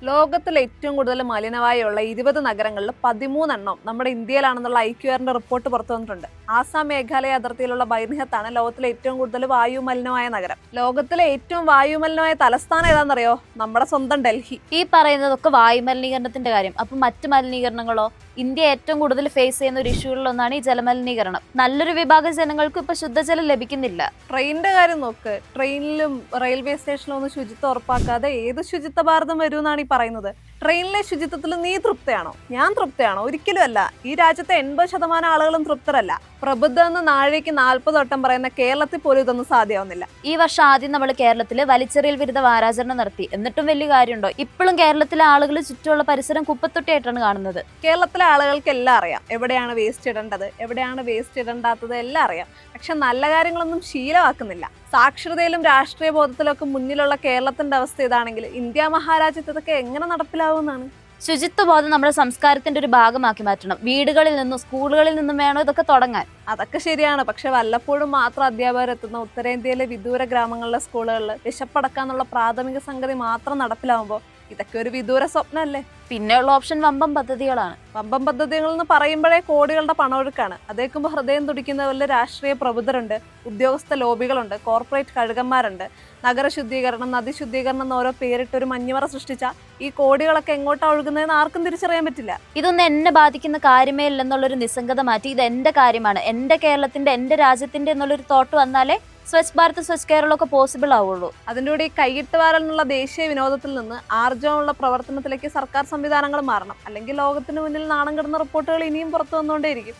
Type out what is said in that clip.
ലോകത്തിൽ ഏറ്റവും കൂടുതൽ മലിനവായുള്ള 20 നഗരങ്ങളിൽ 13 നമ്മുടെ ഇന്ത്യയിലാണെന്നുള്ള ഐക്യു റിപ്പോർട്ട് പുറത്തു വന്നിട്ടുണ്ട്. ആസാം മേഘാലയ അതിർത്തിയിലുള്ള ബൈർനിഹത്താണ് ലോകത്തിലെ ഏറ്റവും കൂടുതൽ വായു മലിനമായ നഗരം. ലോകത്തിലെ ഏറ്റവും വായു മലിനമായ തലസ്ഥാനം ഏതാണെന്നറിയോ? നമ്മുടെ സ്വന്തം ഡൽഹി. ഈ പറയുന്നതൊക്കെ വായു മലിനീകരണത്തിന്റെ കാര്യം. അപ്പൊ മറ്റു മലിനീകരണങ്ങളോ? ഇന്ത്യ ഏറ്റവും കൂടുതൽ ഫേസ് ചെയ്യുന്ന ഒരു ഇഷ്യൂകളിലൊന്നാണ് ഈ ജലമലിനീകരണം. നല്ലൊരു വിഭാഗം ജനങ്ങൾക്ക് ഇപ്പൊ ശുദ്ധജലം ലഭിക്കുന്നില്ല. ട്രെയിനിന്റെ കാര്യം നോക്ക്. ട്രെയിനിലും റെയിൽവേ സ്റ്റേഷനിലും ഒന്നും ശുചിത്വം ഉറപ്പാക്കാതെ ഏത് ശുചിത്വ ഭാരതം വരുമെന്നാണ് ഈ പറയുന്നത്. ട്രെയിനിലെ ശുചിത്വത്തിൽ നീ തൃപ്തയാണോ? ഞാൻ തൃപ്തയാണോ? ഒരിക്കലും അല്ല. ഈ രാജ്യത്തെ 80% ആളുകളും തൃപ്തരല്ല. പ്രബുദ്ധ എന്ന നാഴികയ്ക്ക് 40 വട്ടം പറയുന്ന കേരളത്തിൽ പോലും ഇതൊന്നും സാധ്യമാവുന്നില്ല. ഈ വർഷം ആദ്യം നമ്മൾ കേരളത്തില് വലിച്ചെറിയൽ വിരുദ്ധ വാരാചരണം നടത്തി. എന്നിട്ടും വലിയ കാര്യമുണ്ടോ? ഇപ്പോഴും കേരളത്തിലെ ആളുകൾ ചുറ്റുമുള്ള പരിസരം കുപ്പത്തൊട്ടിയായിട്ടാണ് കാണുന്നത്. കേരളത്തിലെ ആളുകൾക്ക് എല്ലാം അറിയാം. എവിടെയാണ് വേസ്റ്റ് ഇടേണ്ടത്, എവിടെയാണ് വേസ്റ്റ് ഇടണ്ടാത്തത് എല്ലാം അറിയാം. പക്ഷെ നല്ല കാര്യങ്ങളൊന്നും ശീലമാക്കുന്നില്ല. സാക്ഷരതയിലും രാഷ്ട്രീയ ബോധത്തിലൊക്കെ മുന്നിലുള്ള കേരളത്തിന്റെ അവസ്ഥ ഇതാണെങ്കിൽ ഇന്ത്യ മഹാരാജ്യത്ത് ഇതൊക്കെ എങ്ങനെ നടപ്പിലാവുമെന്നാണ്? ശുചിത്വബോധം നമ്മുടെ സംസ്കാരത്തിന്റെ ഒരു ഭാഗമാക്കി മാറ്റണം. വീടുകളിൽ നിന്നും സ്കൂളുകളിൽ നിന്നും വേണം ഇതൊക്കെ തുടങ്ങാൻ. അതൊക്കെ ശരിയാണ്. പക്ഷെ വല്ലപ്പോഴും മാത്രം അധ്യാപകർ എത്തുന്ന ഉത്തരേന്ത്യയിലെ വിദൂര ഗ്രാമങ്ങളിലെ സ്കൂളുകളിൽ വിശപ്പടക്കാന്നുള്ള പ്രാഥമിക സംഗതി മാത്രം നടപ്പിലാവുമ്പോൾ ഇതൊക്കെ ഒരു വിദൂര സ്വപ്നമല്ലേ? പിന്നെയുള്ള ഓപ്ഷൻ വമ്പം പദ്ധതികളാണ്. വമ്പം പദ്ധതികൾ എന്ന് പറയുമ്പോഴേ കോടികളുടെ പണമൊഴുക്കാണ്. അതേക്കുമ്പോൾ ഹൃദയം തുടിക്കുന്ന വല്ല രാഷ്ട്രീയ പ്രബുദ്ധരുണ്ട്, ഉദ്യോഗസ്ഥ ലോബികളുണ്ട്, കോർപ്പറേറ്റ് കഴുകന്മാരുണ്ട്. നഗര ശുദ്ധീകരണം, നദി ശുദ്ധീകരണം എന്ന് ഓരോ പേരിട്ട് ഒരു മഞ്ഞുമറ സൃഷ്ടിച്ച ഈ കോടികളൊക്കെ എങ്ങോട്ടാണ് ഒഴുകുന്നതെന്ന് ആർക്കും തിരിച്ചറിയാൻ പറ്റില്ല. ഇതൊന്നും എന്നെ ബാധിക്കുന്ന കാര്യമേ ഇല്ലെന്നുള്ളൊരു നിസ്സംഗത മാറ്റി ഇത് എന്റെ കാര്യമാണ്, എന്റെ കേരളത്തിന്റെ, എന്റെ രാജ്യത്തിന്റെ എന്നുള്ളൊരു തോട്ട് വന്നാലേ സ്വച്ഛ് ഭാരത് സ്വച്ഛ് കേരളം ഒക്കെ പോസിബിൾ ആവുള്ളൂ. അതിൻ്റെ കൂടെ ഈ കൈയിട്ട് വാരൽ എന്നുള്ള ദേശീയ വിനോദത്തിൽ നിന്ന് ആർജവമുള്ള പ്രവർത്തനത്തിലേക്ക് സർക്കാർ സംവിധാനങ്ങൾ മാറണം. അല്ലെങ്കിൽ ലോകത്തിന് മുന്നിൽ നാണം കിടന്ന റിപ്പോർട്ടുകൾ ഇനിയും പുറത്തു വന്നുകൊണ്ടേയിരിക്കും.